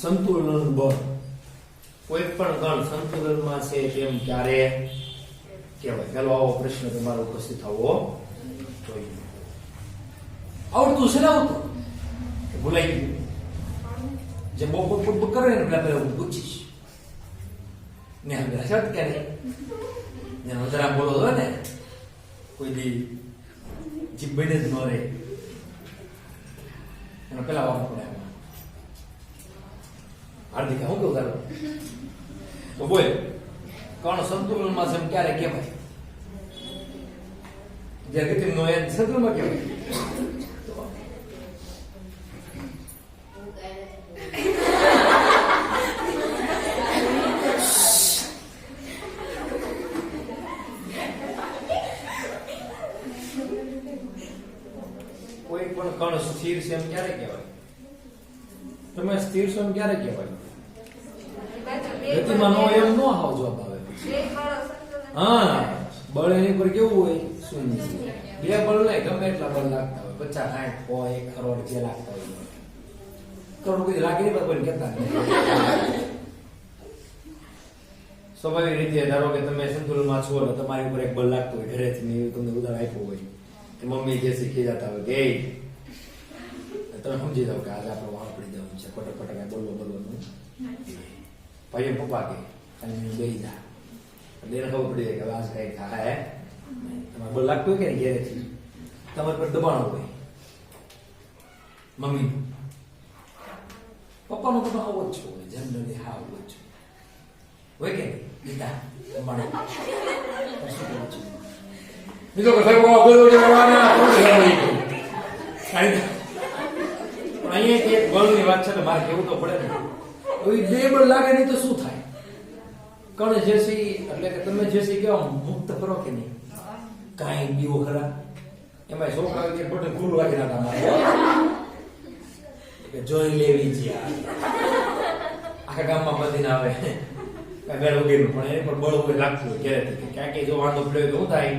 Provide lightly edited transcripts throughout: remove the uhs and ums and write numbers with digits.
સંતુલન બળ કોઈ પણ ગણ સંતુલનમાં છે તેમ ક્યારે કહેવાય? ચાલો આવો પ્રશ્ન તમારો ઉપસ્થિત થવો જોઈએ. આવડતું છે ને? આવતું ભૂલાઈ ગયું? જે બહુ કરે ને પેલા હું પૂછીશ ને હવે હશત કે નહીં જરા બોલો છો ને કોઈ દી જીભ બને જ ન રહે એનો પેલા વાપર પડે હાર્દિક હું કેવું તારું તો બોલ કણ સંતુલનમાં છે ક્યારે કહેવાય? જે ગતિ નો એ સંતુલનમાં કહેવાય. કોઈ પણ કણ સ્થિર છે એમ ક્યારે કહેવાય? તમે સ્થિર છો એમ ક્યારે કહેવાય? ગતિમાં નો એમ નો આવ જવાબ આવે. હા, બળ એની પર કેવું હોય? શૂન્ય. બે બળ નહીં, ગમે એટલા બળ લાગતા હોય, 50 60 હોય 1 કરોડ જે લાગતા હોય. કરોડ કોઈ લાગે નહીં પણ કોઈ કહેતા નહીં. સ્વાભાવિક રીતે ધારો કે તમે સંતુલનમાં છો એટલે તમારી ઉપર એક બળ લાગતું હોય ઘરેથી, એવું તમને ઉદાહરણ આપ્યું હોય કે મમ્મી જે શીખી જતા હોય કે તમે સમજી જાવ કે આજે આપણે વાળ પડી જવાનું છે, ખોટા ખોટા કઈ બોલવાનું ભાઈ પપ્પા કે બેસી જા એટલે એને ખબર પડી જાય કે આજ કઈ થાય તમારે બળ લાગતું હોય કે ને ઘેરેથી તમારે પર દબાણ હોય મમ્મી પપ્પાનો તો આવો જ છો હોય જનરલી હા આવો જ હોય કે દીધા દબાણ બીજો કે સાહેબ બોલો જવાના અહીંયા એક બળની વાત છે ને મારે કેવું તો પડે ને. હવે બે બળ લાગે નહીં તો શું થાય? કણ જેસી એટલે કે તમે જેસી કેવા મુક્ત કરો કે નહીં કાંઈ બીવો ખરા એમાં છોકરા કે પોતે ખુલ્લું રાખી નાખા મારે કે જોઈ લેવી છે આખા ગામમાં બધીને આવે ઘર વગેરે પણ એ પણ બળ કોઈ લાગતું હોય ઘેરેથી ક્યાંક જો વાંધો પડ્યો તો શું થાય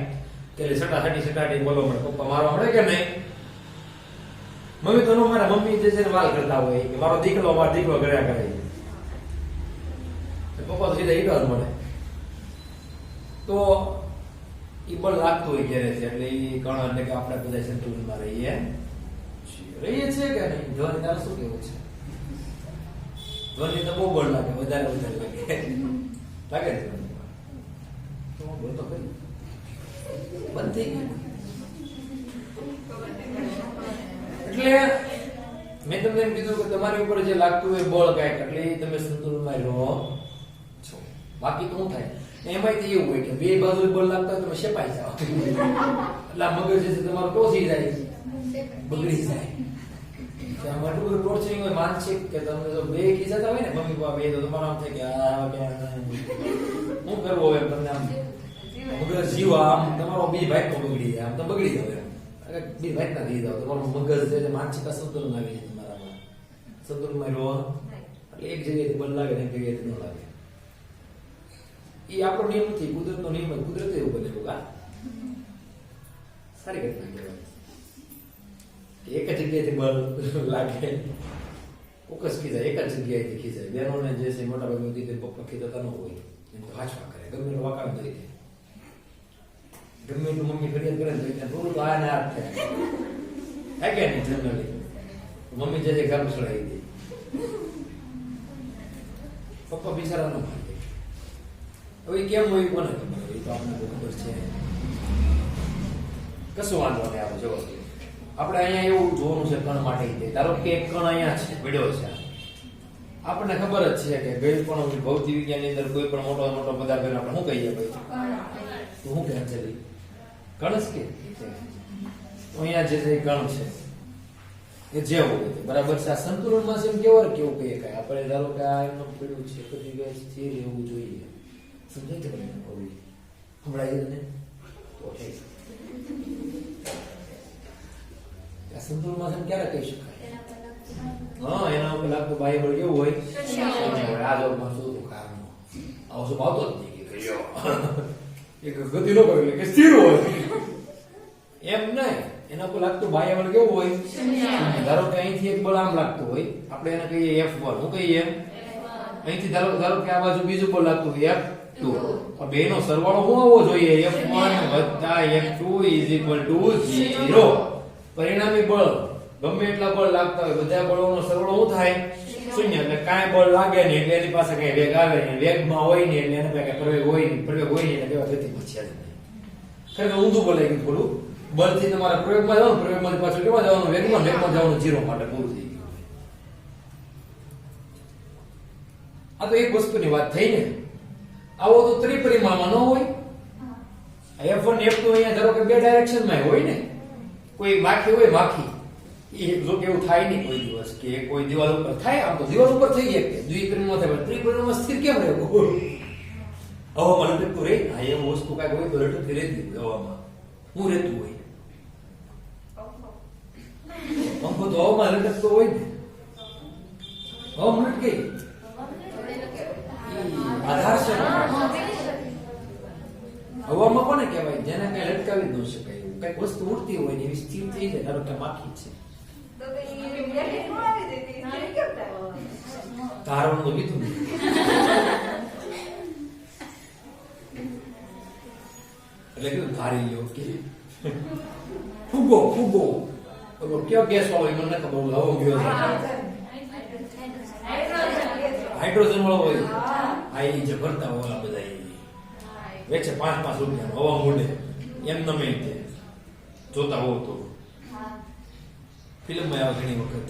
કે સટાસટી બોલો મળે પપ્પા મારવા મળે કે નહીં? મમ્મી તો મારા મમ્મી જે છે વાલ કરતા હોય કે મારો દીકરો કર્યા કરે પપ્પા તો સીધા ઈડર મળે તો એ બળ લાગતું હોય ક્યારે છે એટલે એ કણ એટલે કે આપણે બધા સંતુલનમાં રહીએ છીએ કે નહીં? ધ્વનિ તારે શું કેવું છે? ધ્વનિ તો બહુ બળ લાગે, વધારે લાગે છે તો બોલતો કરી બંધ થઈ ગયું. એટલે મેં તમને એમ કીધું કે તમારી ઉપર જે લાગતું હોય બળ કાંઈક એટલે તમે સંતુલનમાં રહો છો. બાકી તો શું થાય એમાં તો એવું હોય કે બે બાજુ બળ લાગતા હોય તમે શેપાઈ જાઓ એટલે મગજ જે છે તમારું ટોસી જાય, બગડી જાય. આમાં એટલું બધું ટોર્ચરિંગ હોય માનસિક કે તમને જો બે ખીજાતા હોય ને મમ્મી પપ્પા બે તો તમારું આમ થાય કે શું કરવું હવે તમને આમ મગજ જીવ આમ તમારો બે ભાઈ તો બગડી જાય, આમ તો બગડી જાય બે ભાઈ ના થઈ જાવ તમારું મગજ છે માનસિક સંતુલન આવી જાય તમારામાં. સંતુલનમાં રહો એટલે એક જગ્યાએથી બળ લાગે ને એક જગ્યાએથી ન લાગે. એ આપણો નિયમ નથી, કુદરતનો નિયમ હોય. કુદરત એવું બનેલું કા સારી ઘટના કહેવાય એક જ જગ્યાએથી બળ લાગે ફોકસ ખીજાય, એક જ જગ્યાએથી ખીજાય. બહેનોને જે છે મોટા ભાગનું દીકરી પપ્પા ખીજાતા ન હોય એમ તો હાચવા કરે, ગમે એટલું વાકાણ કરી દે, ગમે એટલું મમ્મી ફરિયાદ કરે ને તો થોડું તો આ ને આ થાય કે નહીં? જનરલી મમ્મી જે ઘર ચડાવી દે, પપ્પા બિચારા ન ભાગે. હવે કેમ હોય કોને ખબર? એ તો આપણને ખબર છે. કશું વાંધો નહીં. આવો જવાબ આપણે અહીંયા એવું જોવાનું છે કણ માટે. ધારો કે એક કણ અહીંયા છે પડ્યો છે, આપણને ખબર જ છે કે ગઈ પણ ભૌતિક વિજ્ઞાનની અંદર કોઈ પણ મોટો પદાર્થ આપણે શું કહીએ ભાઈ? તો શું કહે છે કણ જ કે અહીંયા જે કણ છે એ જે હોય બરાબર છે. આ સંતુલનમાં છે એમ કેવું કહીએ કાંઈ આપણે ધારો કે આ એમનું પડ્યું છે બધી જગ્યાએ સ્થિર રહેવું જોઈએ. સમજાય છે તમને? હમણાં ને તો સંતુલનમાં છે ક્યારે કહી શકાય? હા, એના ઉપર લાગતું બાહ્ય બળ કેવું હોય? આ જોરમાં શું હતું કારણ આવો શું આવતો જ નહીં કે ગતિ ન કરે કે સ્થિર હોય એમ નહીં. એના પર લાગતું બાહ્ય બળ કેવું હોય? ધારો કે અહીંથી એક બળ આમ લાગતું હોય, આપણે એને કહીએ F1. શું કહીએ? અહીંથી ધારો કે આ બાજુ બીજું બળ લાગતું હોય F2. પણ બેનો સરવાળો શું આવવો જોઈએ? F1 + F2 = 0. પરિણામી બળ ગમે એટલા બળ લાગતા હોય બધા બળોનો સરવાળો શું થાય? શૂન્ય. એટલે કાંઈ બળ લાગે નહીં એટલે એની પાસે કઈ વેગ આવે નહીં, વેગમાં હોય નહીં એટલે એના પાસે પ્રવેગ હોય નહીં, પ્રવેગ હોય નહીં એટલે કેવા ગતિ પહોંચ્યા જ નહીં. ખરેખર ઊંધું બોલાઈ ગયું થોડું. બળથી તમારા પ્રયોગમાં જવાનું, પ્રયોગમાંથી પાછું કેવા જવાનું? વેગમાં જવાનું 0 માટે પૂરું થઈ ગયું. આ તો એક વસ્તુની વાત થઈ ને. આવો તો ત્રિપરિમાણમાં ન હોય. F1 F2 અહીંયા ધારો કે બે ડાયરેક્શનમાં હોય ને, કોઈ માખી હોય માખી, એ જો કેવું થાય નહીં કોઈ દિવસ કે કોઈ દિવાલ ઉપર થાય. આમ તો દિવાલ ઉપર થઈ જાય કે દ્વિપરિમાણમાં થાય, ત્રિપરિમાણમાં સ્થિર કેમ રહે? હવામાં લટકતું રહે. આ એમ વસ્તુ કાંઈક હોય તો લટકતી રહેતી હોય હવામાં. શું રહેતું હોય? પંખો તો હવામાં લટકતો હોય ને. હવામાં લટકે આધાર છે. હવામાં કોને કહેવાય? જેને કઈ લટકાવી ન શકાય. કઈક વસ્તુ ઉડતી હોય ને એવી સ્થિર થઈ જાય. ધારો કે માખી છે, તારવાનું તો કીધું એટલે કીધું ધારી લ્યો કે ફૂગો કયો ગેસ વાળો મને નથી ખબર. હવો ગયો હાઇડ્રોજન વાળો હોય. આ એ જે ભરતા હોય બધા વેચે 5-5 રૂપિયા હવા મોડે એમ નમે જોતા હોવ તો ફિલ્મમાં આવે ઘણી વખત.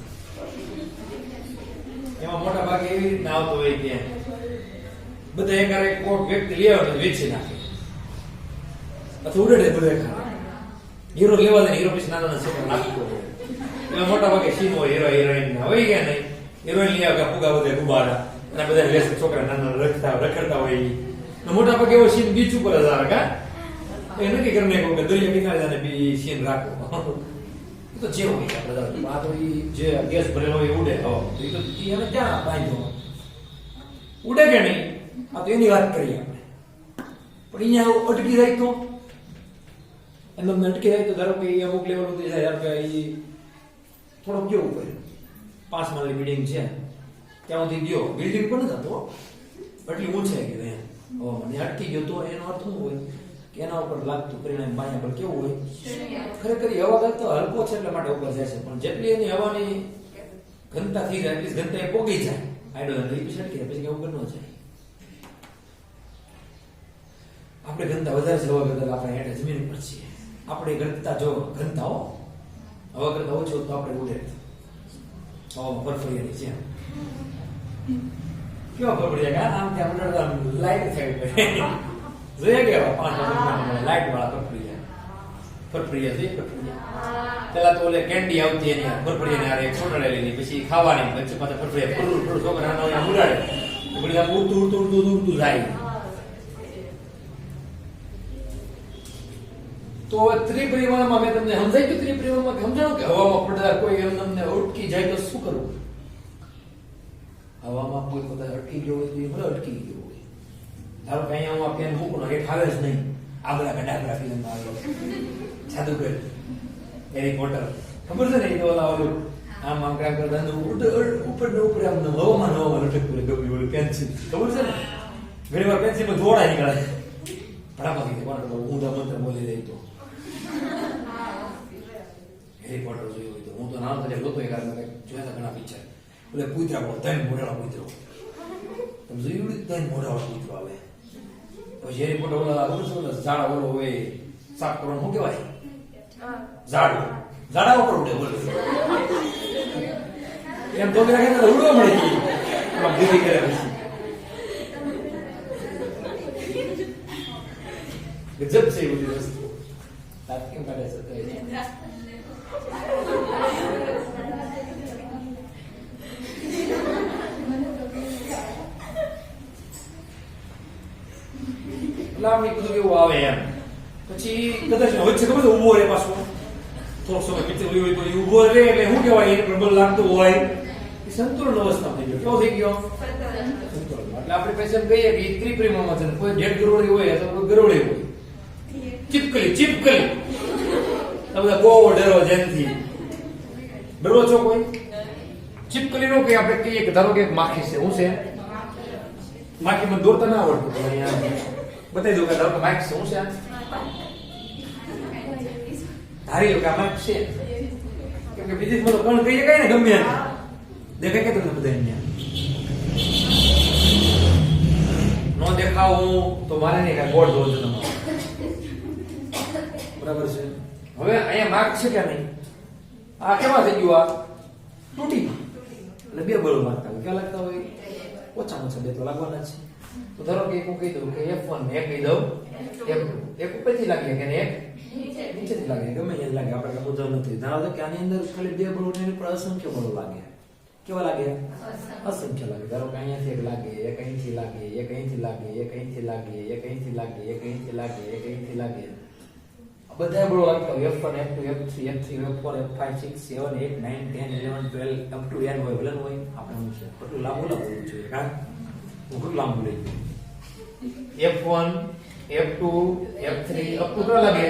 એમાં મોટા ભાગે એવી રીતના આવતો હોય કે બધા એકારે કોક વ્યક્તિ લઈ આવે વેચી નાખે અથવા ઉડે બધા હીરો લેવા દે. હીરો પછી નાના છોકરા નાખતો હોય. એમાં મોટા ભાગે સીન હોય, હીરો હિરોઈન હોય ગયા નહીં. હિરોઈન લઈ આવે ફુગા બધા ગુબારા અને બધા વેચ છોકરા નાના રખડતા હોય. મોટા ભાગે એવો સીન બીચ ઉપર જ આવે. કા એ નક્કી કરી નાખો કે દરિયા કિનારે જાને બી સીન રાખો. તો જે હોય આપણે આ તો જે ગેસ ભરેલો હોય ઉડે હવા તો એને ક્યાં બાંધ્યો ઉડે કે નહીં? આ તો એની વાત કરીએ આપણે. પણ અહીંયા અટકી જાય તો એમ અટકી જાય તો ધારો કે અમુક લેવલ સુધી જાય. કે એ થોડોક કેવું કરે 5 માળની બિલ્ડિંગ છે ત્યાં સુધી ગયો, બિલ્ડિંગ પણ નથી થતો એટલી ઊંચાઈ ગયો એમ હવામાન અટકી ગયો તો એનો અર્થ શું હોય કે એના ઉપર લાગતું પરિણામ બાયા પર કેવું હોય? ખરેખર હવા કરતા હલકો છે એટલે માટે ઉપર જાય છે. પણ જેટલી એની હવાની ઘનતા થઈ જાય એટલી ઘનતા એ પોગી જાય. હાઇડ્રોજન પછી છટકે પછી કે ઉપર ન જાય. આપણે ઘનતા વધારે છે હવા કરતા આપણે હેઠે જમીન પર છીએ. આપણે ઘનતા જો ઘનતા હો હવા કરતા ઓછો તો આપણે ઉડે હવામાં ફરફરિયાની છે. કેવા ફરફરિયા આમ ત્યાં મંડળ લાઈટ થાય જોઈએ કે 5 લાઈટ વાળા ફરફરિયા છે. પેલા તો ઓલે કેન્ડી આવતી એની ફરફરિયા ને છોડાડેલી પછી ખાવાની વચ્ચે પાછા ફરફરિયા થોડું છોકરા નાના ઉડાડે પછી આમ ઉડતું જાય. તો ત્રિપરિમાણમાં મેં તમને સમજાઈ ગયું. ત્રિપરિમાણમાં સમજાણું કે હવામાં પડતા કોઈ એમ તમને અટકી જાય તો શું કરવું? હવામાં કોઈ બધા અટકી ગયો હોય તો એ ભલે અટકી ગયો હોય. ધારો કે અહીંયા હું પેન મૂકું હેઠ આવે જ નહીં. આગળ ડાગરા ફિલ્મમાં આવે જાદુગર હેરી પોટર ખબર છે ને? એ તો ઓલું આમ કામ કરતા ઉપર ને ઉપર આમ હવામાં લટકતું રહે ગમે ઓલું પેન્સિલ ખબર છે ને? ઘણી વાર પેન્સિલમાં જોડા નીકળે ભડામાંથી ઊંધા મંત્ર બોલી દઈ તો હેરી પોટર જોયું હોય તો હું તો નાનો ત્યારે જોતો એ કારણ જોયા ઘણા પિક્ચર એટલે કૂતરા પણ 3 મોઢાળા કૂતરો તમે જોયું 3 મોઢાળા કૂતરો આવે. પછી હેરી પોટર ઓલા ઝાડા ઓલો હોય સાફ કરવાનું શું કહેવાય? ઝાડા ઉપર ઉડે બોલે એમ તો રાખે ઉડવા મળે બુદ્ધિ કરે પછી ગજબ છે એ બધી વસ્તુ. કેમ કાઢે છે લાવણી બધું કેવું આવે એમ. પછી કદાચ વચ્ચે ખબર છે ઉભો રહે પાછો થોડોક સમય પિક્ચર હોય તો ઉભો રહે એટલે શું કહેવાય એને પ્રબળ લાગતું હોય એ સંતુલન અવસ્થા થઈ ગયો. કેવો થઈ ગયો? સંતુલન. એટલે આપણે પછી એમ કહીએ કે ત્રિપરિમાણમાં છે કોઈ જેટ ગરોળી હોય અથવા કોઈ ગરોળી હોય ચીપકલી બધા કોવો ડરો જેનથી ડરો છો કોઈ ચીપકલી નો કે આપણે કહીએ કે ધારો કે એક માખી છે હું છે માખીમાં દોરતા ના આવડતું તો અહીંયા બતાવી દઉં કે ધારો કે માખી છે હું છે ધારી લો કે આ માખી છે કેમ કે બીજી બધું કોણ કહીએ કઈ ને ગમે દેખાય કે તમને બધા અહીંયા નો દેખાવું તો મારે નહીં કાંઈ ગોળ જોવો છે તમારે બરાબર છે હવે અહીંયા માર્ક છે કે નહીં આ કેવા થઈ ગયું આ તૂટી એટલે બે બળો મારતા હોય ક્યાં લાગતા હોય ઓછામાં ઓછા બે તો લાગવાના છે તો ધારો કે હું કહી દઉં કે F1 ને કહી દઉં F2 એક ઉપરથી લાગે કે એક નીચેથી લાગે ગમે ત્યાં લાગે આપણે કઈ મુદ્દો નથી ધારો કે આની અંદર ખાલી બે બળો ને એની પર અસંખ્ય બળો લાગે કેવા લાગે અસંખ્ય લાગે ધારો કે અહીંયાથી એક લાગે એક અહીંથી લાગે એક અહીંથી લાગે એક અહીંથી લાગે એક અહીંથી લાગે એક અહીંથી લાગે એક અહીંથી લાગે બધા બળો લાગતા હોય F1 F2 F3 F4 F5 6 7 8 9 10 11 12 up to n હોય ભલે હોય આપણે શું છે બધું લાંબુ જોઈએ કા હું લાંબુ લઈ F1 F2 F3 up to કેટલા લાગે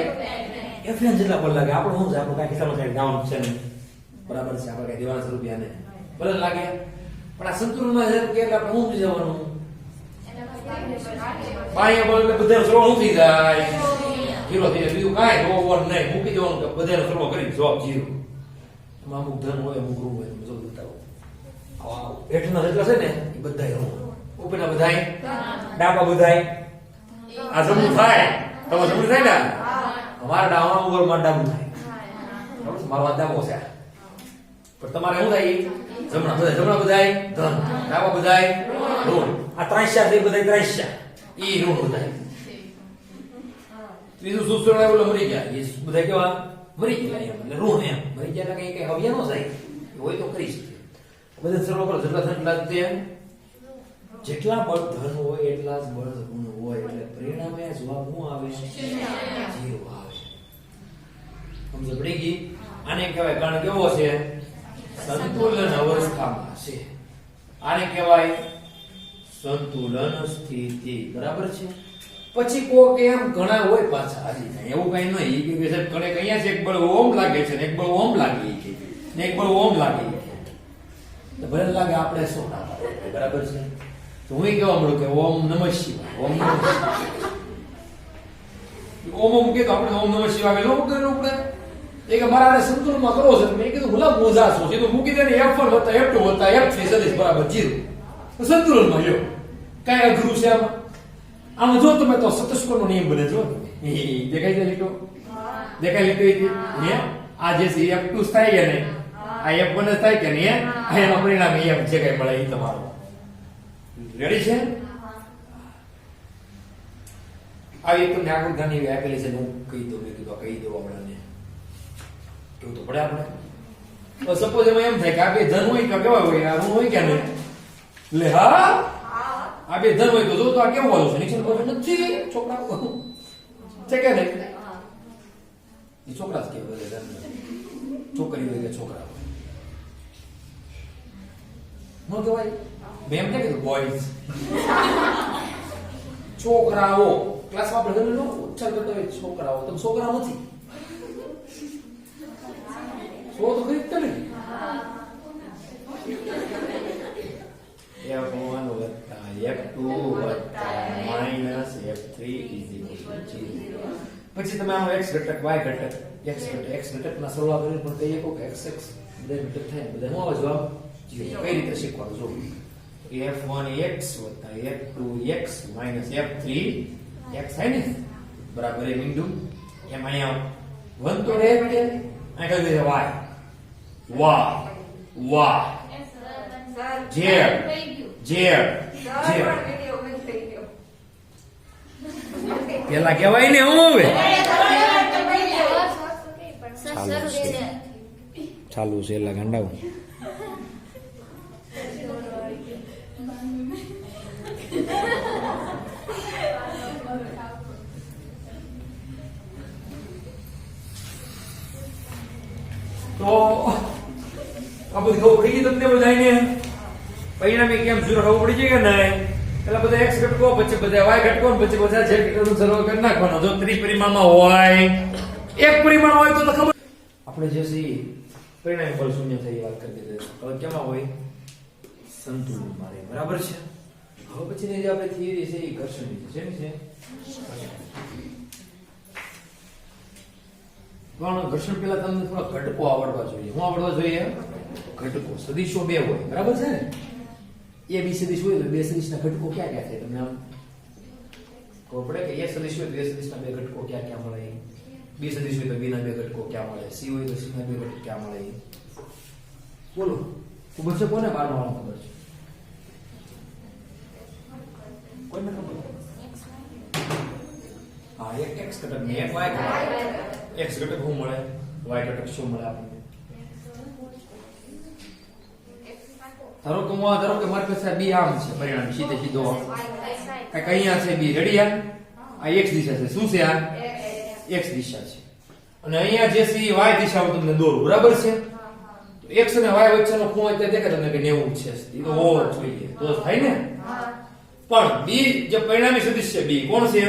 Fn જેટલા બળ લાગે આપણે શું છે આપણે કાંઈ ખિસ્સામાં કાંઈ ગાઉન છે નહીં બરાબર છે આપણે કાંઈ દેવાના રૂપિયા ને બળ લાગે પણ આ સંતુલનમાં જેમ કે આપણે શું થઈ જવાનું બાહ્ય બળ એટલે બધા સરળ શું થઈ જાય જીરો થઈ જાય બીજું કાંઈ ઓવર નહીં મૂકી દેવાનું કે બધાને સરળ કરી જવાબ જીરો એમાં અમુક ધન હોય અમુક ઋણ હોય બધું બતાવો હેઠળના જેટલા છે ને એ બધા ઉપરના બધાય ડાબા બધાય આ જમણું થાય તમારે જમણું થાય ને અમારા ડાબા ઉપર મારા ડાબું થાય બરાબર મારો આ ડાબો છે પણ તમારે શું થાય જમણા બધાય ધન ડાબા બધાય ઋણ આ ત્રાંસ્યા થઈ બધાય ત્રાંસ્યા ઈ ઋણ બધાય ત્રીજું સૂત્ર ઓલો મરી ગયા એ બધા કેવા મરી ગયા એમ એટલે ઋણ એમ મરી ગયા એટલે કઈ હવ્ય નો જાય હોય તો કરી શકે બધા સર્વ પર જેટલા ધન લાગતે જેટલા બળ ધન હોય એટલા જ બળ ઋણ હોય એટલે પરિણામે જવાબ શું આવે જીરો આવે સમજ પડી ગઈ આને કહેવાય કારણ કેવો છે સંતુલન અવસ્થામાં છે આને કહેવાય સંતુલન સ્થિતિ બરાબર છે પછી કોક એમ ઘણા હોય પાછા હાજી થાય એવું કઈ નહીં કે સાહેબ કણે કયા છે એક બળ ઓમ લાગે છે ને એક બળ ઓમ લાગે છે ને એક બળ ઓમ લાગે છે તો ભલે લાગે આપણે શું ના પાડે બરાબર છે તો હું કહેવા મળું કે ઓમ નમઃ શિવાય ઓમ નમઃ શિવાય ઓમ કે તો આપણે ઓમ નમઃ શિવાય લો કે નો પડે એ કે મારા સંતુલનમાં કરો છે મેં કીધું ભલા મોજા છો સીધું મૂકી દે ને F1 + F2 + F3 સદિશ બરાબર 0 તો સંતુલનમાં લ્યો કઈ અઘરું છે આમાં જો તમે તો ચતુષ્કોણનો નિયમ બને જો દેખાય છે લીટો દેખાય લીટો ને આ જે છે F2 થાય કે નહીં આ F1 થાય કે નહીં આ એનો પરિણામ F જે કઈ મળે એ તમારો રેડી છે આ એક તમને આગળ ઘણી આપેલી છે હું કહી દઉં મેં કીધું કહી દઉં આપણને કેવું તો પડે આપણે તો સપોઝ એમાં એમ થાય કે આ બે ધન હોય કે કેવા હોય આ ઋણ હોય કે નહીં લે હા આ બે ધન હોય તો જો તો આ કેવું વાળું છે નીચે બાજુ નથી છોકરા છે કે નહીં એ છોકરા જ કેવાય છોકરી હોય કે છોકરા હોય નો કહેવાય મેં એમ કીધું બોયઝ છોકરાઓ ક્લાસમાં આપણે ઘણો ઉચ્ચાર કરતો હોય છોકરાઓ તમે છોકરા નથી સો તો ખરી જ ને F1 + F2 + F3 = 0 પછી તમે આનો x ઘટક y ઘટક x ઘટકના સરવાળા કરીને પણ કહીએ કે x બધા ઘટક થાય બધા નો આવે જવાબ 0 કઈ રીતે શીખવાનું જો F1x + F2x - F3x થાય ને બરાબર એ બિંદુ એમ અહીંયા 1 તો રહે બેટે આ કહી દે y z પેલા કહેવાય ને હું હવે ચાલુ છે એલા ગાંડાઓ તો આ બધું ખબર પડી ગઈ તમને બધાને પરિણામે કેમ 0 ખબર પડી જાય કે નહીં એટલે બધા x ઘટકો પછી બધા y ઘટકો પછી બધા z ઘટકોનો સરવાળો કરી નાખવાનો જો ત્રિપરિમાણમાં હોય એક પરિમાણ હોય તો ખબર આપણે જે છે ઈ પરિણામી બળ શૂન્ય થઈ વાત કરી દીધી. હવે કેમાં હોય? સંતુલનમાં રહે. બરાબર છે. હવે પછીની જે આપણે થિયરી છે એ ઘર્ષણની છે. શેની છે? પણ ઘર્ષણ પહેલા તમને થોડા ઘટકો આવડવા જોઈએ. શું આવડવા જોઈએ? ઘટકો. સદિશો બે હોય. બરાબર છે ને? એ બી સદિશ હોય તો બે સદિશના ઘટકો ક્યાં ક્યાં થાય? તમને આમ ખબર પડે કે એ સદિશ હોય તો એ સદિશના બે ઘટકો ક્યાં ક્યાં મળે? બી સદિશ હોય તો બી ના બે ઘટકો ક્યાં મળે? સી હોય તો સી ના બે ઘટકો ક્યાં મળે? બોલો. ખબર છે કોને? બારમા વાળા ખબર છે? કોઈને ખબર? હા, એક x ઘટક ને એક y ઘટક. x ઘટક શું મળે? y ઘટક શું મળે આપણને? ધારો કે મારી પાસે b આમ છે પરિણામ સીધે સીધો કઈ અહીંયા છે b રેડી આ x દિશા છે. શું છે આ? x દિશા છે. અને અહીંયા જે છે y દિશામાં તમને દોરું. બરાબર છે? તો x અને y વચ્ચેનો ખૂણો એટલે દેખાય તમને કે 90 છે. એ તો હોવો જોઈએ તો થાય ને. પણ b જે પરિણામી સદિશ છે b કોણ છે?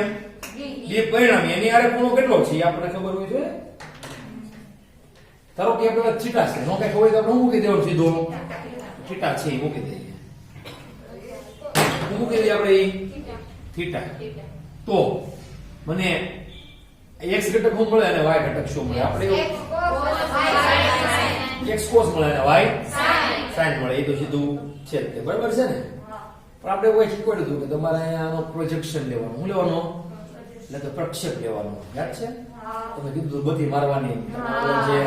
b પરિણામી એની આરે ખૂણો કેટલો છે એ આપણને ખબર હોય છે. ધારો કે આપણે થીટા છે નો કઈ હોય તો આપણે મૂકી દેવાનું સીધો થીટા છે એ મૂકી દઈએ. મૂકી દઈએ આપણે થીટા. તો મને x ઘટક શું મળે અને y ઘટક શું મળે? આપણે x cos મળે અને y sin મળે. એ તો સીધું છે જ. બરાબર છે ને? પણ આપણે કોઈ શીખવાડ્યું હતું કે તમારે અહીંયા આનો પ્રોજેક્શન લેવાનું. શું લેવાનો? એટલે તો પ્રક્ષેપ લેવાનો. યાદ છે? તમે કીધું બધી મારવાની. જે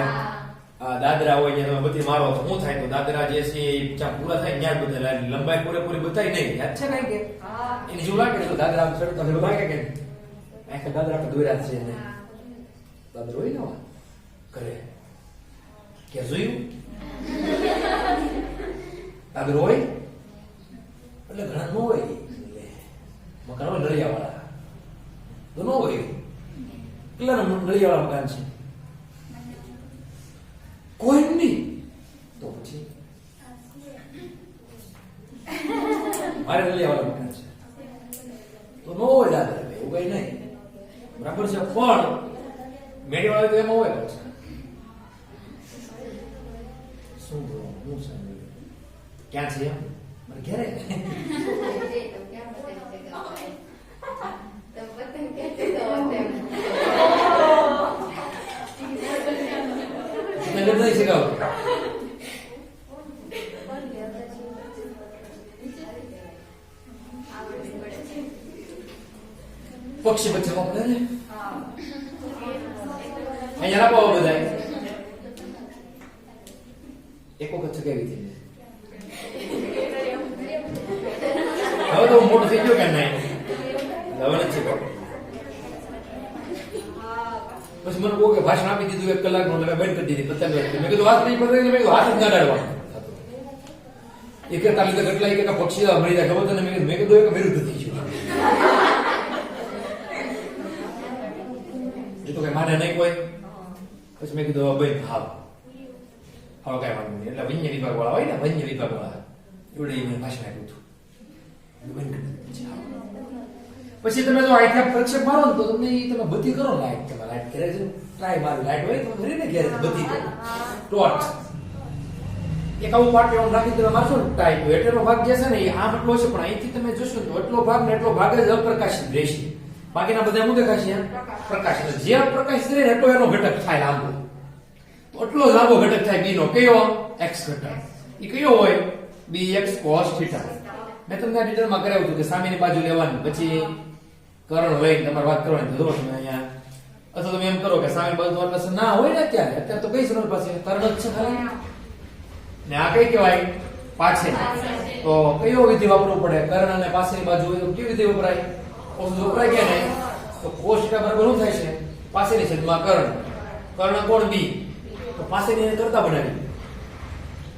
દાદરા હોય છે તમે બધી મારો તો શું થાય? તો દાદરા જે છે જ્યાં પૂરા થાય ત્યાં બધા લંબાઈ પૂરેપૂરી બતાવી નહીં. યાદ છે કઈ કે એની જેવું લાગે તો દાદરા આમ ચડતા તમે લાગે કે આખા દાદરા આપણે દોર્યા છે ને દાદરો હોય ને ઘરે કે જોયું દાદરો હોય એટલે ઘણા ન હોય. મકાન હોય નળિયા વાળા તો ન હોય. કેટલા નળિયા વાળા મકાન છે? કોઈ નહીં. તો પછી મારે નળિયા વાળા મકાન છે તો ન હોય દાદા એવું કઈ નહીં. બરાબર છે? પણ મેળી વાળા તો એમાં હોય. પછી શું હું સમજ્યું ક્યાં છે? મારે ઘરે નહીં શીખાવ. પક્ષી બચ્ચા વાપરે ને અહીંયા આપો બધા એક વખત ચગાવી હતી. હવે તો મોટો થઈ ગયો કે નહીં? હવે નથી છે. પછી મને કહો કે ભાષણ આપી દીધું 1 કલાકનું એટલે બંધ કરી દીધી. પતંગ મેં કીધું વાત નહીં પતંગ. મેં કીધું હાથ જ ના ડાળવા. એ કે તાલી તો કેટલા કે પક્ષી મળી જાય ખબર તને? મેં કીધું એક વિરુદ્ધ થઈ ગયું. એ તો કઈ માને નહીં કોઈ. પછી મેં કીધું ભાઈ ભાવ હવે કઈ વાંધો નહીં. એટલે વન્ય વિભાગ વાળા હોય ને વન્ય વિભાગ વાળા એવડે મને ભાષણ આપ્યું હતું. પછી તમે જો આઈથી પ્રક્ષેપ મારો ને તો તમને તમે બધી કરો લાઈટ. તમે લાઈટ ઘરે જ ટ્રાય મારી લાઈટ હોય તો ઘરે ને ઘરે બધી કરો ટોર્ચ. એક આવું પાટ એમ રાખી તમે મારશો ને ટાઈપ એટલો ભાગ જે છે ને એ આમ એટલો છે પણ અહીંથી તમે જોશો તો એટલો ભાગ ને એટલો ભાગ જ અપ્રકાશિત રહેશે. બાકીના બધા શું દેખાશે? પ્રકાશ. જે પ્રકાશિત રહે એટલો એનો ઘટક થાય લાંબો. એટલો લાંબો ઘટક થાય બી નો. કયો? x ઘટક. એ કયો હોય? bx cos θ. મેં તમને આ ડિટેલમાં કરાવ્યું હતું કે સામેની બાજુ લેવાની પછી કર્ણ લઈને તમારે વાત કરવાની. જો તમે અહીંયા અથવા તમે એમ કરો કે સામેની બાજુ તમારી પાસે ના હોય ને અત્યારે તો કઈ સમય પાસે કર્ણ જ છે ખાલી ને આ કઈ કહેવાય? પાછળની. તો કયો વિધિ વાપરવું પડે? કર્ણ અને પાછળની બાજુ હોય તો કેવી વિધિ વપરાય? cos વપરાય કે નહીં? તો cos θ બરાબર શું થાય છે? પાછળની છેદમાં કર્ણ. કર્ણ કોણ? b. તો પાછળની એને કરતા બનાવી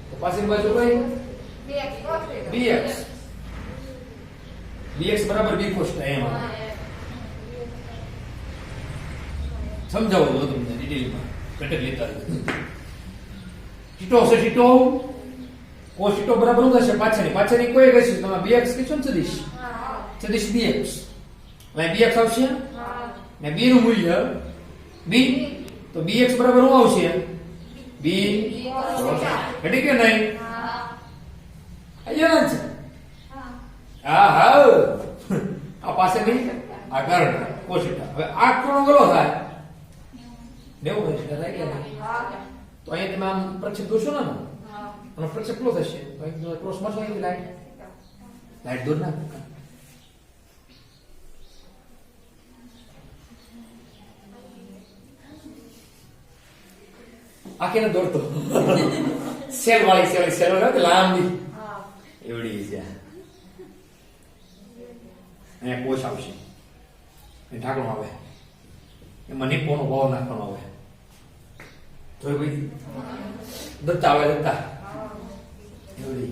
તો પાછળની બાજુ કઈ? bx. bx બરાબર b cos θ. એમ સમજાવો તો તમને ડિટેલમાં ઘટક લેતા ટીટો છે. ટીટો cos θ બરાબર શું થશે? પાછળની કોઈ કહીશું તમે bx કીધું ને સદિશ સદિશ bx. હવે bx આવશે ને b નું મૂલ્ય b તો bx બરાબર શું આવશે? બી ઘટી કે નહીં અહીંયા છે હા હા આ પાસે નહીં આ કર્ણ કોશિકા હવે આ કોણ ગલો થાય 90 કોશિકા થાય કે નહીં તો અહીંયા તમે આમ પ્રક્ષેપ દોરશો ને અને પ્રક્ષેપ કેટલો થશે તો અહીં ક્રોસ માં આવી લાઈટ દૂર ના આખે ને દોડતો સેલ વાળી સેલ હોય લાંબી એવડી છે અહીંયા કોશ આવશે એ ઢાંકણું આવે એમાં નિપ્પોનો ભાવ નાખવાનો આવે જોઈ ભાઈ દત્તા આવે દત્તા એવડી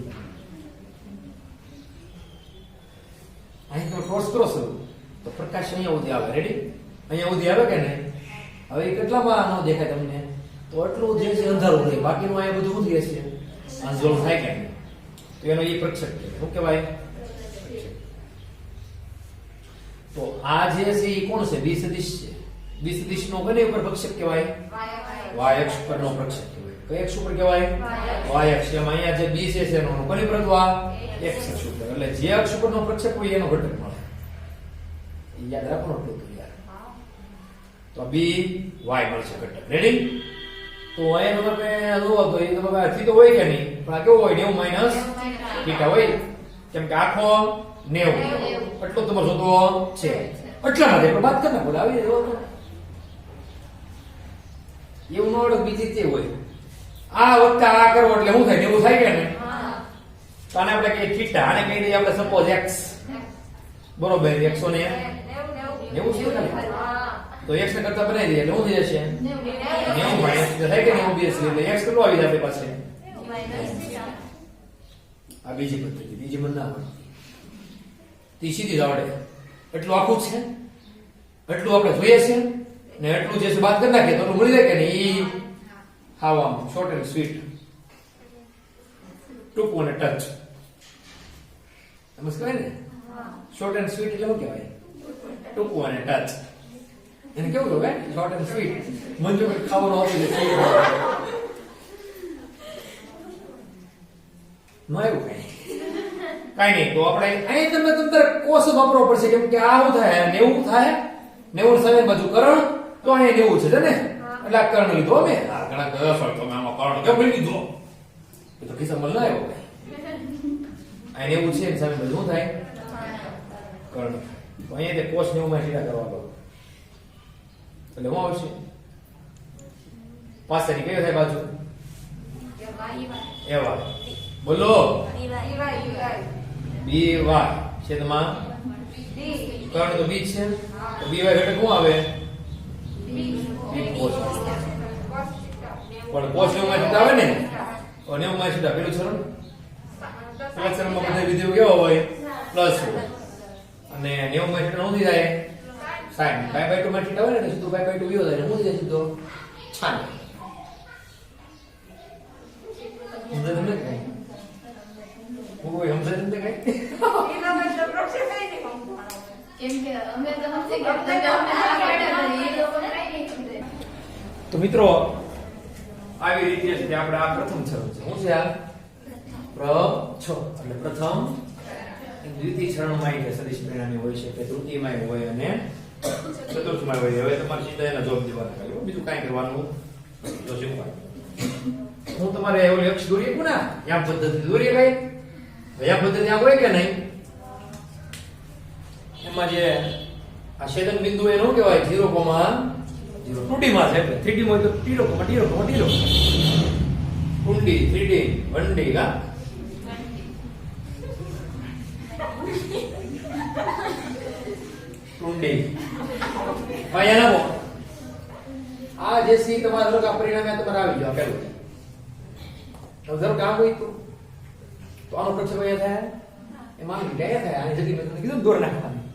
અહીં તમે ક્રોસ કરો છો તો પ્રકાશ અહીંયા સુધી આવે રેડી અહીંયા સુધી આવે કે નહીં હવે એ કેટલામાં ન દેખાય તમને તો એટલું જે છે અંધારું રહે બાકીનું અહીંયા બધું ઉધી હશે આંજોળ થાય કે નહીં તો એનો એ પ્રક્ષેપ છે શું કહેવાય તો આ જે છે એ કોણ છે બી સદિશ છે બી સદિશ નો કને ઉપર પ્રક્ષેપ કહેવાય y અક્ષ પરનો પ્રક્ષેપ કહેવાય કઈ અક્ષ ઉપર કહેવાય y અક્ષ એમાં અહીંયા જે બી છે એનો કોની પર હતું આ x અક્ષ ઉપર એટલે જે અક્ષ ઉપરનો પ્રક્ષેપ હોય એનો ઘટક મળે એ યાદ રાખો ને યાર તો બી y મળશે ઘટક રેડી તો અહીંયા તમે જુઓ તો એ તમે થીટા હોય કે નહીં પણ આ કેવો હોય 90 માઈનસ થીટા હોય કેમ કે આખો 90 એટલો તમારો શોધવો છે એટલા માટે આપણે વાત કરી નાખો આવી જવો તો એવું ન હોય બીજી તે હોય આ વખતે આ કરો એટલે શું થાય 90 થાય કે નહીં તો આને આપણે કહીએ થીટા આને કહી દઈએ આપણે સપોઝ x બરોબર 190 છે તો x ને કરતા બનાવી દઈએ એટલે શું થઈ જશે 90 માઈનસ થાય કે 90 બેસ એટલે x કેટલો આવી જાય આપણી પાસે આ બીજી પદ્ધતિ બીજી મને ના આવડે તી સીધી જ આવડે એટલું આખું છે એટલું આપણે જોઈએ છે ને એટલું જે છે બાદ કરી નાખીએ તો મળી જાય કે નહીં ઈ આમ શોર્ટ એન્ડ સ્વીટ ટૂંકું અને ટચ સમજ કહેવાય ને શોર્ટ એન્ડ સ્વીટ એટલે શું કહેવાય ટૂંકું અને ટચ એને કેવું કહેવાય શોર્ટ એન્ડ સ્વીટ મંજુ કંઈક ખાવાનું આવતું છે ન એવું કઈ નહીં તો આપણે અહીં તમને તંત્ર કોષ વાપરવો પડશે કેમ કે આ શું થાય 90 થાય 90 સામે બાજુ કરણ તો અહીંયા 90 છે ને એટલે આ કરણ લીધો અમે આ ઘણા કયો ફળ તો આમાં કરણ કેમ લીધો એ તો કિસ્સામાં ના આવ્યો અહીં 90 છે સામે બાજુ શું થાય કરણ તો અહીંયા તે કોષ 90 માં સીધા કરવા દો એટલે શું આવશે પાછળની કયો થાય બાજુ એવા બોલો બી વાય છેદમાં કર્ણ તો બી છે તો બી વાય ઘટક શું આવે બી કોસ પણ કોસ 90 માં આવે ને તો 90 માં સીધા પેલું ચરણ પેલા ચરણમાં બધા વિધેયો કેવો હોય પ્લસ હોય અને 90 માં સીધા શું થઈ જાય sin π/2 માં સીધા હોય ને સીધું π/2 વિયો જાય શું થઈ જાય સીધો 96 સમજે તમને કઈ કોઈ સમજે તમને કઈ એના માટે પ્રોસેસ કઈ નહીં કેમ કે અમે તો સમજી ગયા તો મિત્રો આવી રીતે છે આપણે આ પ્રથમ ચરણ છે શું છે આ એટલે પ્રથમ દ્વિતીય ચરણમાં કે સદિશ પરિણામી હોય છે કે તૃતીયમાં હોય અને ચતુર્થમાં હોય હવે તમારે સીધા એના જવાબ દેવાના ખાલી બીજું કાંઈ કરવાનું તો શીખવાનું હું તમારે ઓલી અક્ષ દોરીએ કોના યામ પદ્ધતિ દોરીએ ભાઈ યામ પદ્ધતિ આ હોય કે નહીં એમાં જે આ છેદન બિંદુ એનો કહેવાય 0,0 2D માં છે એટલે 3D માં તો 0,0 2D 3D 1D કા ટુંડી અહીંયા નામો આ જે સી તમારા લોકો પરિણામે તમારે આવી જાવ પેલું તો જરો કામ હોય તો આનો પ્રક્ષેપ અહીંયા થાય એમાં ગયા થાય આની જગ્યાએ મેં કીધું દોર નાખવાની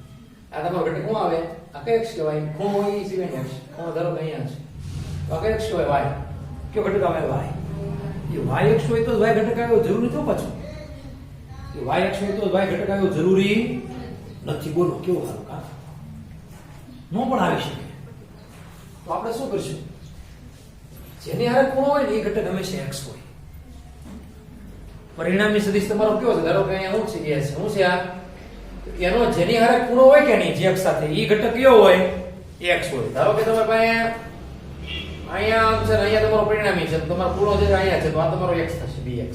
આ તમારો ઘટક શું આવે આ કઈ અક્ષ કહેવાય ખૂણો હોય સિવાય અક્ષ ખૂણો ધારો કે અહીંયા છે તો આ કઈ અક્ષ કહેવાય વાય કયો ઘટક આવે વાય એ વાય અક્ષ હોય તો વાય ઘટક આવ્યો જરૂરી તો પાછું એ વાય અક્ષ હોય તો વાય ઘટક આવ્યો જરૂરી નથી બોલો કેવું સારું કા નો પણ આવી શકે તો આપણે શું કરશું જેની હારે ખૂણો હોય ને એ ઘટક હંમેશા x હોય. પરિણામી સદિશ તમારો કયો છે? ધારો કે અહીંયા શું છે? એ છે. શું છે આ? એનો જેની હારે ખૂણો હોય કે નહીં જે x સાથે, એ ઘટક કયો હોય? x હોય. ધારો કે તમારી પાસે અહીંયા આમ છે ને અહીંયા તમારો પરિણામી છે, તો તમારો ખૂણો છે અહીંયા છે, તો આ તમારો x થશે, bx.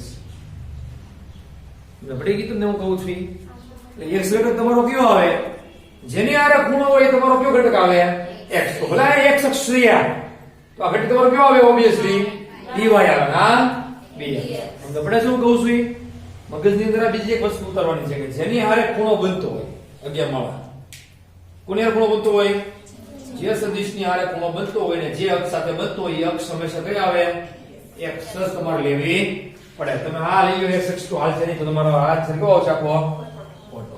બળી ગયું તમને હું કહું છું. એટલે x ઘટક તમારો કયો આવે? જેની હારે ખૂણો હોય એ તમારો કયો ઘટક આવે? x. તો ભલા x અક્ષ રહ્યા તો આ ઘટક તમારો કયો આવે? ઓબ્વિયસલી dy આવે. હા bx. આપણે શું કહું છું? મગજની અંદર બીજી એક વસ્તુ ઉતારવાની છે કે જેની હારે ખૂણો બનતો હોય 11 માળા, કોની હારે ખૂણો બનતો હોય? જે સદિશની હારે ખૂણો બનતો હોય ને જે અક્ષ સાથે બનતો હોય એ અક્ષ હંમેશા કઈ આવે? x તમારે લેવી પડે. તમે આ લઈ લો x અક્ષ તો હાલ છે નહીં, તો તમારો હાથ છે કેવો આવશે? આખો ખોટો.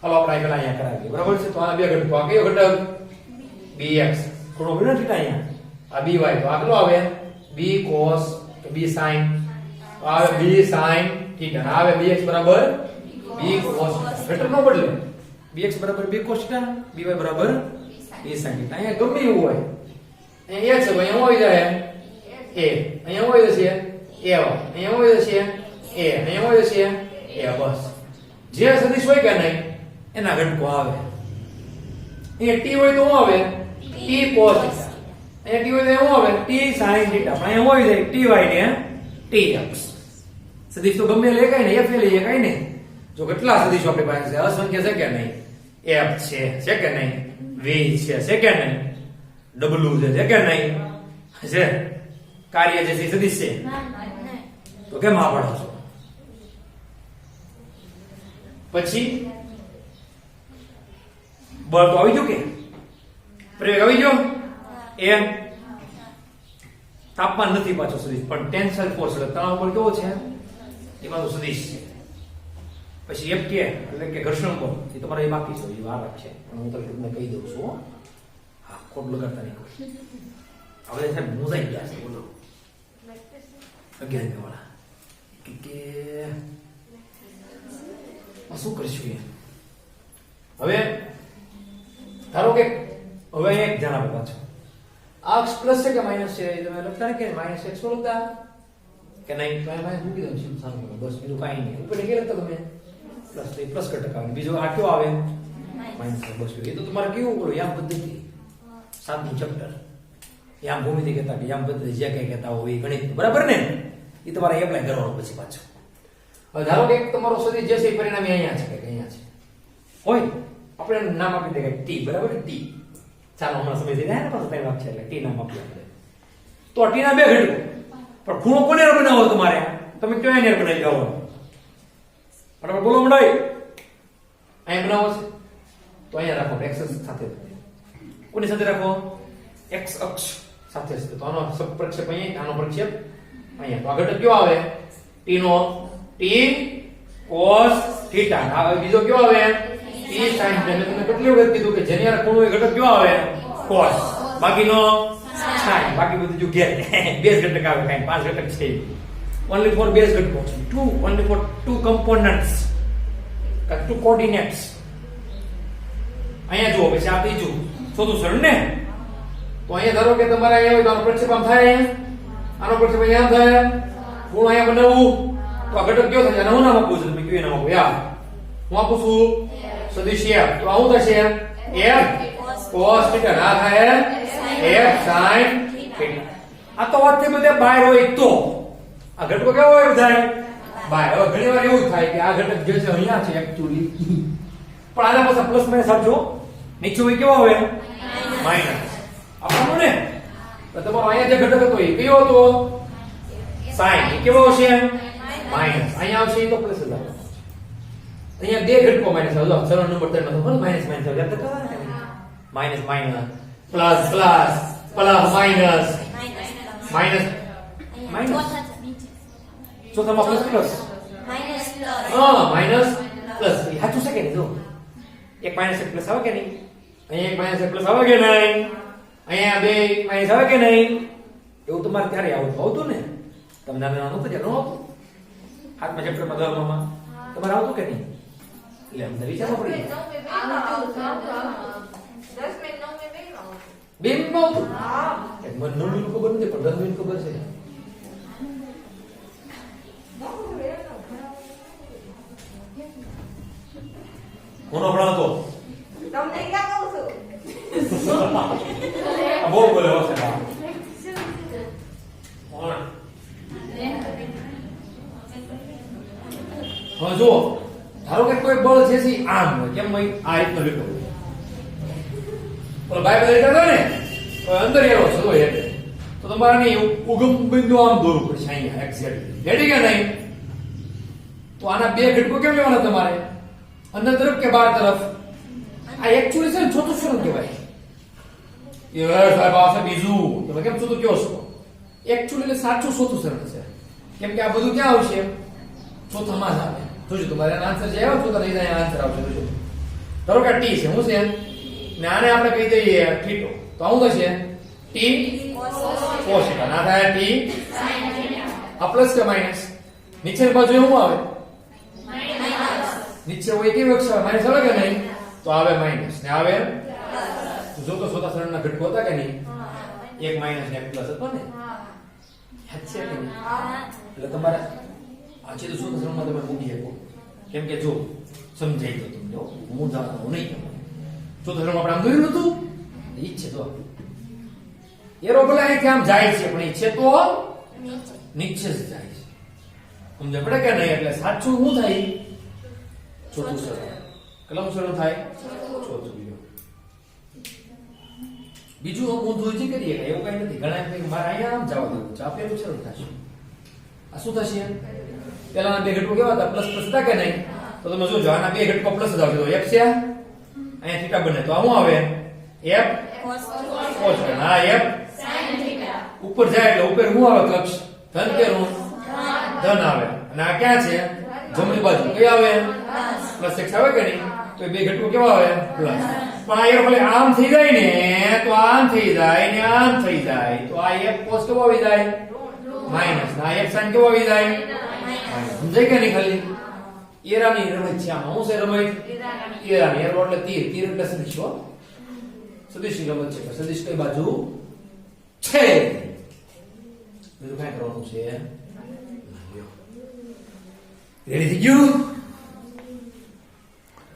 હાલો આપણે પેલા અહીંયા કરાવીએ, બરાબર છે? તો આ બે ઘટકો, આ કયો ઘટક? bx. ખૂણો બન્યો છે અહીંયા, આ by. તો આ કેટલો આવે? b cos કે b sin, આવે b sin θ, આવે bx બરાબર b cos. ઘટક નો બદલે, bx બરાબર b cos θ, by બરાબર b sin θ. અહીંયા ગમે એવું હોય, અહીંયા x છે, અહીંયા હોય જાય a, અહીંયા હોય છે a, અહીંયા હોય છે a, અહીંયા હોય છે a. બસ જે સદિશ હોય કે નહીં એના ઘટકો આવે. અહીંયા t હોય તો શું આવે? t cos θ. અહીંયા t હોય તો શું આવે? t sin θ. પણ અહીંયા હોય જાય ty ને tx. સદિશ તો ગમે લે કાઈ ને, f લે કાઈ ને. જો કેટલા સદિશો આપણી પાસે છે? અસંખ્ય છે કે નહીં? f છે કે નહીં? v છે કે નહીં? w છે કે નહીં? છે. કાર્ય જે સદિશ છે તો કેમ આ પડો છો? પછી બળ તો આવી ગયો કે પ્રવેગ આવી ગયો? એમ તાપમાન નથી પાછો સદિશ, પણ ટેન્સાઇલ ફોર્સ એટલે તણાવ બળ કેવો છે? એમાં તો સદિશ છે. પછી F કે એટલે કે ઘર્ષણ બળ, એ તમારે એ બાકી છે, એ વાર છે, પણ હું તમને કહી દઉં છું. હા, ખોટ લગાડતા નહીં. હવે સાહેબ મોજાઈ ગયા છે. બોલો 11 વાળા કે શું કરીશું? હવે ધારો કે હવે એક જણાવો પાછો આ અક્ષ પ્લસ છે કે માઈનસ છે? તમે લખતા ને કે માઈનસ x લખતા કે નહીં? તો માઈનસ મૂકી દો છું સામે, બસ બીજું કાઈ નહીં. ઉપર કે લખતા તમે પ્લસ, તો પ્લસ ઘટક આવે. બીજો આ કયો આવે? માઈનસ. બસ એ તો તમારે કેવું બોલો? યામ પદ્ધતિ, સાતમું ચેપ્ટર યામ ભૂમિતિ કહેતા કે યામ પદ્ધતિ જે કઈ કહેતા હોય એ ગણિત, બરાબર ને? એ તમારે એપ્લાય કરવાનો પછી પાછો. હવે ધારો કે તમારો સદિશ જે છે પરિણામી અહીંયા છે કે અહીંયા છે હોય, આપણે નામ આપી દે કે t, બરાબર? t. ચાલો હમણાં સમજી જાય ને, પાછું 3 વાત છે એટલે t નામ આપી આપણે. તો t ના બે ઘટકો, પણ ખૂણો કોને બનાવવો તમારે? તમે કયો એને બનાવી જાવ, બરાબર? બોલો મંડાઈ, અહીંયા બનાવો છે તો અહીંયા રાખો x અક્ષ સાથે. કોની સાથે રાખો? x અક્ષ સાથે છે. તો આનો પ્રક્ષેપ અહીંયા, આનો પ્રક્ષેપ અહીંયા. તો આ ઘટક કયો આવે? t નો t cos θ. આ બીજો કયો આવે? t sin θ. મેં તમને કેટલી વખત કીધું કે જેની હારે ખૂણો હોય ઘટક કયો આવે? cos. બાકીનો sin. બાકી બધું જો ઘેર બેઝ ઘટક આવે, કાઈ 5 ઘટક છે. only for base ઘટકો, only for two components, two coordinates. અહીંયા જુઓ, પછી આ ત્રીજું ચોથું સરળ ને. તો અહીંયા ધારો કે તમારે અહીંયા હોય તો આનો પ્રક્ષેપ આમ થાય, આનો પ્રક્ષેપ અહીંયા થાય, ખૂણો અહીંયા બનાવવું તો આ ઘટક કયો થશે? આને હું નામ આપું છું? તમે કયો નામ આપો? યાર હું આપું છું સદિશ f. તો આ શું થશે? f cos θ. ના થાય f sin θ. આ તો વાત થી બધે બહાર હોય તો આ ઘટકો કેવો હોય બધા? બહાર. હવે ઘણી વાર એવું થાય કે આ ઘટક જે છે અહીંયા છે એક્ચ્યુઅલી, પણ આના પાછા પ્લસ માઈનસ આપજો. નીચે હોય કેવો આવે? માઈનસ. આપવાનું ને. તો તમારો અહીંયા જે ઘટક હતો એ કયો હતો? sin. એ કેવો આવશે? માઈનસ. અહીંયા આવશે તો પ્લસ જ આવશે. અહીંયા બે ઘટકો માઈનસ આવજો. સરળ નંબર 3 માં તો માઈનસ માઈનસ આવશે. યાદ કરતા ને? Minus minus plus plus plus minus minus minus. ચોથામાં પ્લસ પ્લસ માઈનસ પ્લસ. સાચું છે કે નહીં? જો એક માઈનસ એક પ્લસ આવે કે નહીં? અહીંયા એક માઈનસ એક પ્લસ આવે કે નહીં? અહીંયા બે માઈનસ આવે કે નહીં? એવું તમારે ત્યારે આવતું ને? તમને નાનું તો જવાનું આવતું હાથમાં ચેપ્ટરમાં 10 માં તમારે આવતું કે નહીં? એટલે અમને વિચારવો પડી બે નો મને નળનું ખબર નથી પણ રણવીર ખબર છે. કોનો ભણાવતો તમને ક્યાં કહું છું? આ બહુ બોલે હશે કોણ હવે જો ધારો કે કોઈ બળ છે સી આમ હોય કેમ ભાઈ આ રીતનો લીટો ઓલો બાઈબલ લેટર હતો ને તો અંદર એરો છે તો એટલે તો તમારે નહીં ઉગમ બિંદુ આમ દોરવું પડશે અહીંયા એક્ઝેક્ટલી રેડી કે નહીં તો આના બે ઘટકો કેમ લેવાના તમારે અંદર તરફ કે બહાર તરફ આ એકચ્યુઅલી છે ને ચોથું સ્વરૂપ કહેવાય એ સાહેબ આ છે બીજું તમે કેમ ચોથું કયો છો એકચ્યુઅલી સાચું ચોથું સ્વરૂપ છે કેમ કે આ બધું ક્યાં આવશે ચોથામાં જ આવે જોજો તમારે આન્સર જે આવ્યો ચોથા નહીં આન્સર આવશે જોજો ધારો કે ટી છે શું છે ને આને આપણે કહી દઈએ થીટો તો આવું થશે ટી cos θ ના થાય ટી આ પ્લસ કે માઈનસ નીચેની બાજુ શું આવે નીચે હોય કેવી અક્ષર માઈનસ આવે કે નહીં તો આવે માઈનસ ને આવે જો તો ચોથા સરળના ઘટકો હતા કે નહીં એક માઈનસ ને એક પ્લસ હતો ને યાદ છે કે નહીં એટલે તમારે આજે તો ચોથા સરળમાં તમે મૂકી શકો કેમ કે જો સમજાઈ ગયો તમને હું જાણતો નહીં તમને ચોથા સરળમાં આપણે આમ દોર્યું નતું ઈ છે તો એરો ભલે અહીંથી આમ જાય છે પણ ઈ છે તો નીચે જ જાય છે સમજ પડે કે નહીં એટલે સાચું શું થાય ચોથું સરળ કલમ સરળ થાય ચોથું બીજું ઊંધું જ કરીએ એવું કઈ નથી ઘણા એમ કે મારે અહીંયા આમ જવા દેવું છે આ પેલું સરળ થશે આ શું થશે પેલાના બે ઘટકો કેવા હતા પ્લસ પ્લસ હતા કે નહીં તો તમે જોજો આના બે ઘટકો પ્લસ જ આવશે તો f છે અહીંયા થીટા બને તો આ શું આવે f cos θ ના f sin θ ઉપર જાય એટલે ઉપર શું આવે કક્ષ ધન કે ઋણ ધન આવે અને આ ક્યાં છે જમણી બાજુ કઈ આવે પ્લસ x આવે કે નહીં તો એ બે ઘટકો કેવા આવે પ્લસ પણ આ ભલે આમ થઈ જાય ને તો આમ થઈ જાય ને આમ થઈ જાય તો આ f cos કેવો આવી જાય માઈનસ ના f sin કેવો આવી જાય સમજાય કે નહીં ખાલી એરાની રમત છે આમાં શું છે રમત એરાની એરો એટલે તીર તીર એટલે સદિશ હો સદિશ રમત છે સદિશ કઈ બાજુ છે બીજું કઈ કરવાનું છે રેડી થઈ ગયું